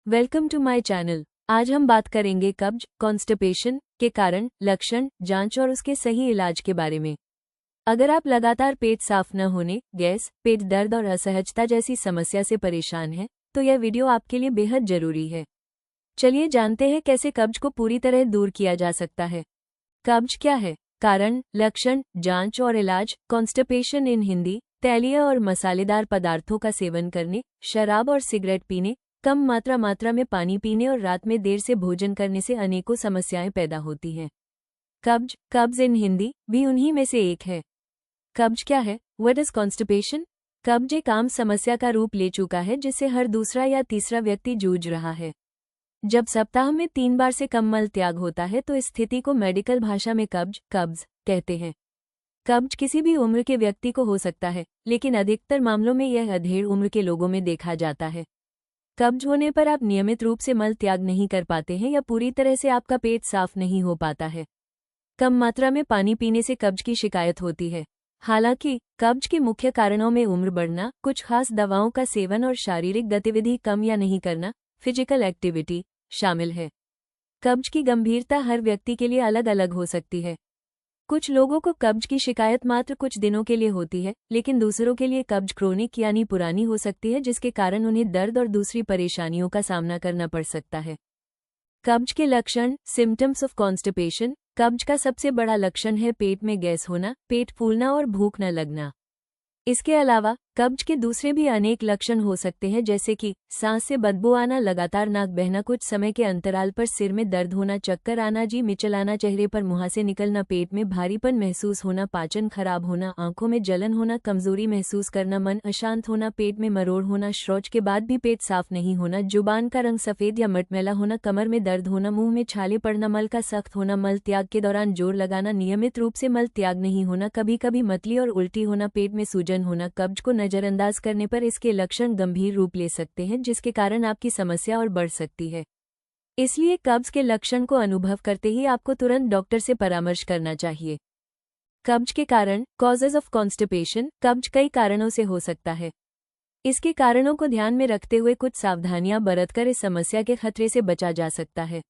Welcome to my channel. आज हम बात करेंगे कब्ज कॉन्स्टिपेशन के कारण, लक्षण, जांच और उसके सही इलाज के बारे में। अगर आप लगातार पेट साफ न होने, गैस, पेट दर्द और असहजता जैसी समस्या से परेशान हैं, तो यह वीडियो आपके लिए बेहद जरूरी है। चलिए जानते हैं कैसे कब्ज को पूरी तरह दूर किया जा सकता है। कब्ज क्या है? कारण, लक्षण, जांच और इलाज। कॉन्स्टिपेशन इन हिंदी, तैलीय और मसालेदार पदार्थों का सेवन करने, शराब और सिगरेट पीने, कम मात्रा में पानी पीने और रात में देर से भोजन करने से अनेकों समस्याएं पैदा होती हैं। कब्ज इन हिंदी भी उन्हीं में से एक है। कब्ज क्या है? What is constipation? कब्ज एक आम समस्या का रूप ले चुका है जिससे हर दूसरा या तीसरा व्यक्ति जूझ रहा है। जब सप्ताह में 3 बार से कम मल त्याग होता है तो इस स्थिति को मेडिकल भाषा में कब्ज कहते हैं। कब्ज किसी भी उम्र के व्यक्ति को हो सकता है, लेकिन अधिकतर मामलों में यह अधेड़ उम्र के लोगों में देखा जाता है। कब्ज होने पर आप नियमित रूप से मल त्याग नहीं कर पाते हैं या पूरी तरह से आपका पेट साफ नहीं हो पाता है। कम मात्रा में पानी पीने से कब्ज की शिकायत होती है। हालांकि कब्ज के मुख्य कारणों में उम्र बढ़ना, कुछ खास दवाओं का सेवन और शारीरिक गतिविधि कम या नहीं करना, फिजिकल एक्टिविटी, शामिल है। कब्ज की गंभीरता हर व्यक्ति के लिए अलग अलग हो सकती है। कुछ लोगों को कब्ज की शिकायत मात्र कुछ दिनों के लिए होती है, लेकिन दूसरों के लिए कब्ज क्रोनिक यानी पुरानी हो सकती है, जिसके कारण उन्हें दर्द और दूसरी परेशानियों का सामना करना पड़ सकता है। कब्ज के लक्षण, सिम्टम्स ऑफ कॉन्स्टिपेशन। कब्ज का सबसे बड़ा लक्षण है पेट में गैस होना, पेट फूलना और भूख न लगना। इसके अलावा कब्ज के दूसरे भी अनेक लक्षण हो सकते हैं, जैसे कि सांस से बदबू आना, लगातार नाक बहना, कुछ समय के अंतराल पर सिर में दर्द होना, चक्कर आना, जी मिचलाना, चेहरे पर मुहासे निकलना, पेट में भारीपन महसूस होना, पाचन खराब होना, आंखों में जलन होना, कमजोरी महसूस करना, मन अशांत होना, पेट में मरोड़ होना, शौच के बाद भी पेट साफ नहीं होना, जुबान का रंग सफेद या मटमैला होना, कमर में दर्द होना, मुंह में छाले पड़ना, मल का सख्त होना, मल त्याग के दौरान जोर लगाना, नियमित रूप से मल त्याग नहीं होना, कभी कभी मतली और उल्टी होना, पेट में सूजन होना। कब्ज को नजरअंदाज करने पर इसके लक्षण गंभीर रूप ले सकते हैं, जिसके कारण आपकी समस्या और बढ़ सकती है। इसलिए कब्ज के लक्षण को अनुभव करते ही आपको तुरंत डॉक्टर से परामर्श करना चाहिए। कब्ज के कारण, कॉजेज ऑफ कॉन्स्टिपेशन। कब्ज कई कारणों से हो सकता है। इसके कारणों को ध्यान में रखते हुए कुछ सावधानियां बरतकर इस समस्या के खतरे से बचा जा सकता है।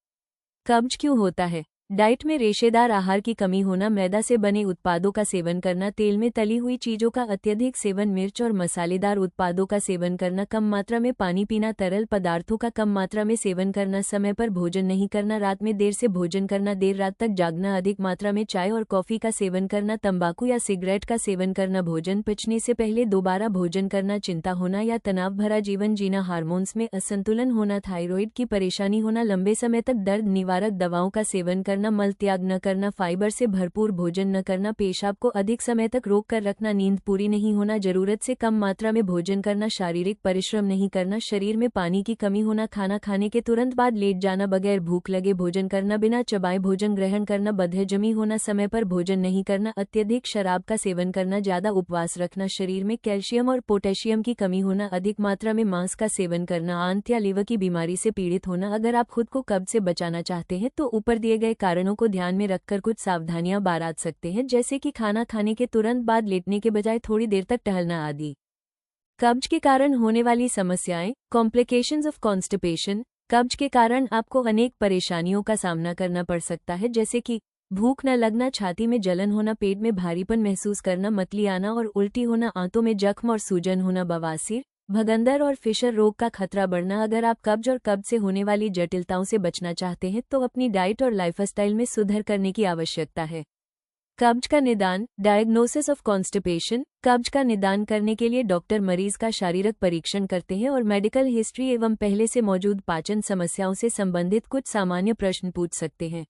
कब्ज क्यों होता है? डाइट में रेशेदार आहार की कमी होना, मैदा से बने उत्पादों का सेवन करना, तेल में तली हुई चीजों का अत्यधिक सेवन, मिर्च और मसालेदार उत्पादों का सेवन करना, कम मात्रा में पानी पीना, तरल पदार्थों का कम मात्रा में सेवन करना, समय पर भोजन नहीं करना, रात में देर से भोजन करना, देर रात तक जागना, अधिक मात्रा में चाय और कॉफी का सेवन करना, तंबाकू या सिगरेट का सेवन करना, भोजन पचने से पहले दोबारा भोजन करना, चिंता होना या तनाव भरा जीवन जीना, हार्मोन्स में असंतुलन होना, थायराइड की परेशानी होना, लंबे समय तक दर्द निवारक दवाओं का सेवन करना, मल त्याग न करना, फाइबर से भरपूर भोजन न करना, पेशाब को अधिक समय तक रोक कर रखना, नींद पूरी नहीं होना, जरूरत से कम मात्रा में भोजन करना, शारीरिक परिश्रम नहीं करना, शरीर में पानी की कमी होना, खाना खाने के तुरंत बाद लेट जाना, बगैर भूख लगे भोजन करना, बिना चबाए भोजन ग्रहण करना, बदहजमी होना, समय पर भोजन नहीं करना, अत्यधिक शराब का सेवन करना, ज्यादा उपवास रखना, शरीर में कैल्शियम और पोटेशियम की कमी होना, अधिक मात्रा में मांस का सेवन करना, आंत या लीवर की बीमारी से पीड़ित होना। अगर आप खुद को कब्ज से बचाना चाहते हैं तो ऊपर दिए गए कारणों को ध्यान में रखकर कुछ सावधानियां बरत सकते हैं, जैसे कि खाना खाने के तुरंत बाद लेटने के बजाय थोड़ी देर तक टहलना आदि। कब्ज के कारण होने वाली समस्याएं, कॉम्प्लिकेशंस ऑफ कॉन्स्टिपेशन। कब्ज के कारण आपको अनेक परेशानियों का सामना करना पड़ सकता है, जैसे कि भूख न लगना, छाती में जलन होना, पेट में भारीपन महसूस करना, मतली आना और उल्टी होना, आंतों में जख्म और सूजन होना, बवासीर, भगंदर और फिशर रोग का खतरा बढ़ना। अगर आप कब्ज और कब्ज से होने वाली जटिलताओं से बचना चाहते हैं तो अपनी डाइट और लाइफस्टाइल में सुधार करने की आवश्यकता है। कब्ज का निदान, डायग्नोसिस ऑफ कॉन्स्टिपेशन। कब्ज का निदान करने के लिए डॉक्टर मरीज का शारीरिक परीक्षण करते हैं और मेडिकल हिस्ट्री एवं पहले से मौजूद पाचन समस्याओं से संबंधित कुछ सामान्य प्रश्न पूछ सकते हैं।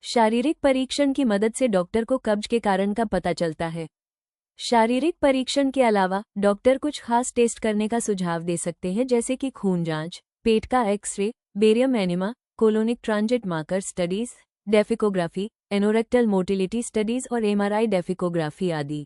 शारीरिक परीक्षण की मदद से डॉक्टर को कब्ज के कारण का पता चलता है। शारीरिक परीक्षण के अलावा डॉक्टर कुछ खास टेस्ट करने का सुझाव दे सकते हैं, जैसे कि खून जांच, पेट का x ray, barium enema, colonic transit marker studies, defecography, anorectal motility studies और एमआरआई डेफिकोग्राफी आदि।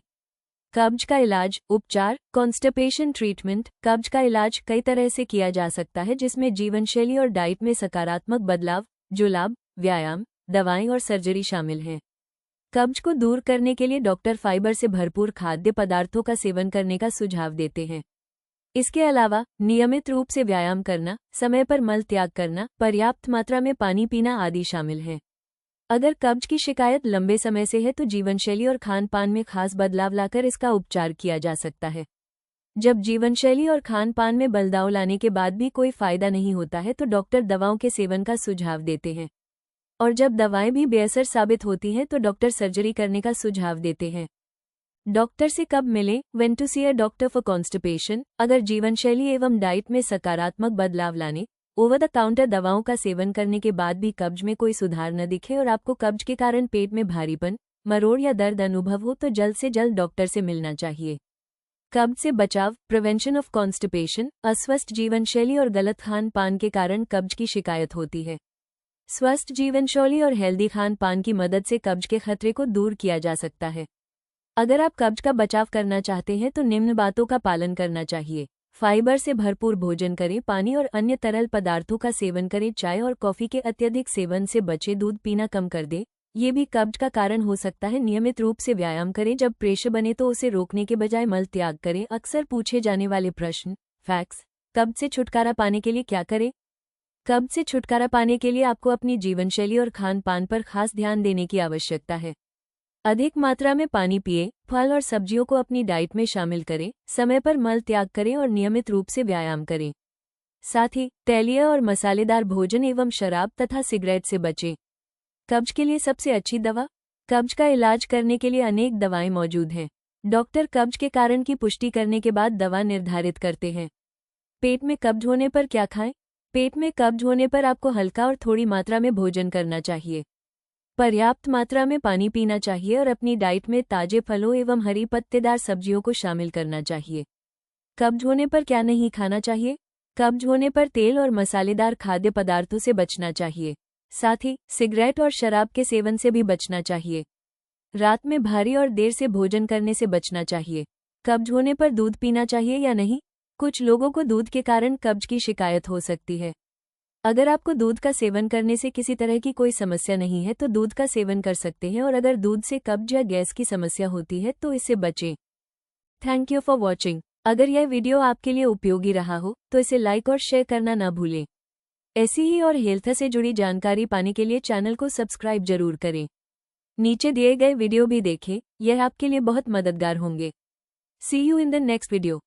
कब्ज का इलाज, उपचार, कॉन्स्टिपेशन ट्रीटमेंट। कब्ज का इलाज कई तरह से किया जा सकता है, जिसमें जीवनशैली और डाइट में सकारात्मक बदलाव, जुलाब, व्यायाम, दवाएं और सर्जरी शामिल हैं। कब्ज को दूर करने के लिए डॉक्टर फाइबर से भरपूर खाद्य पदार्थों का सेवन करने का सुझाव देते हैं। इसके अलावा नियमित रूप से व्यायाम करना, समय पर मल त्याग करना, पर्याप्त मात्रा में पानी पीना आदि शामिल हैं। अगर कब्ज की शिकायत लंबे समय से है तो जीवनशैली और खान पान में खास बदलाव लाकर इसका उपचार किया जा सकता है। जब जीवनशैली और खान पान में बदलाव लाने के बाद भी कोई फायदा नहीं होता है तो डॉक्टर दवाओं के सेवन का सुझाव देते हैं, और जब दवाएं भी बेअसर साबित होती हैं तो डॉक्टर सर्जरी करने का सुझाव देते हैं। डॉक्टर से कब मिलें? When to see a doctor for constipation. अगर जीवनशैली एवं डाइट में सकारात्मक बदलाव लाने, ओवर द काउंटर दवाओं का सेवन करने के बाद भी कब्ज में कोई सुधार न दिखे और आपको कब्ज के कारण पेट में भारीपन, मरोड़ या दर्द अनुभव हो तो जल्द से जल्द डॉक्टर से मिलना चाहिए। कब्ज से बचाव, प्रिवेंशन ऑफ कॉन्स्टिपेशन। अस्वस्थ जीवनशैली और गलत खान पान के कारण कब्ज की शिकायत होती है। स्वस्थ जीवनशैली और हेल्दी खान पान की मदद से कब्ज के खतरे को दूर किया जा सकता है। अगर आप कब्ज का बचाव करना चाहते हैं तो निम्न बातों का पालन करना चाहिए। फाइबर से भरपूर भोजन करें, पानी और अन्य तरल पदार्थों का सेवन करें, चाय और कॉफी के अत्यधिक सेवन से बचें, दूध पीना कम कर दें, ये भी कब्ज का कारण हो सकता है। नियमित रूप से व्यायाम करें, जब प्रेशर बने तो उसे रोकने के बजाय मल त्याग करें। अक्सर पूछे जाने वाले प्रश्न, फैक्ट्स। कब्ज से छुटकारा पाने के लिए क्या करें? कब्ज से छुटकारा पाने के लिए आपको अपनी जीवनशैली और खान पान पर खास ध्यान देने की आवश्यकता है। अधिक मात्रा में पानी पिए, फल और सब्जियों को अपनी डाइट में शामिल करें, समय पर मल त्याग करें और नियमित रूप से व्यायाम करें। साथ ही तैलीय और मसालेदार भोजन एवं शराब तथा सिगरेट से बचें। कब्ज के लिए सबसे अच्छी दवा। कब्ज का इलाज करने के लिए अनेक दवाएं मौजूद हैं। डॉक्टर कब्ज के कारण की पुष्टि करने के बाद दवा निर्धारित करते हैं। पेट में कब्ज होने पर क्या खाएं? पेट में कब्ज होने पर आपको हल्का और थोड़ी मात्रा में भोजन करना चाहिए। पर्याप्त मात्रा में पानी पीना चाहिए और अपनी डाइट में ताजे फलों एवं हरी पत्तेदार सब्जियों को शामिल करना चाहिए। कब्ज होने पर क्या नहीं खाना चाहिए? कब्ज होने पर तेल और मसालेदार खाद्य पदार्थों से बचना चाहिए। साथ ही सिगरेट और शराब के सेवन से भी बचना चाहिए। रात में भारी और देर से भोजन करने से बचना चाहिए। कब्ज होने पर दूध पीना चाहिए या नहीं? कुछ लोगों को दूध के कारण कब्ज की शिकायत हो सकती है। अगर आपको दूध का सेवन करने से किसी तरह की कोई समस्या नहीं है तो दूध का सेवन कर सकते हैं, और अगर दूध से कब्ज या गैस की समस्या होती है तो इससे बचें। Thank you for watching. अगर यह वीडियो आपके लिए उपयोगी रहा हो तो इसे लाइक और शेयर करना ना भूलें। ऐसी ही और हेल्थ से जुड़ी जानकारी पाने के लिए चैनल को सब्सक्राइब जरूर करें। नीचे दिए गए वीडियो भी देखें, यह आपके लिए बहुत मददगार होंगे। See you in the next video.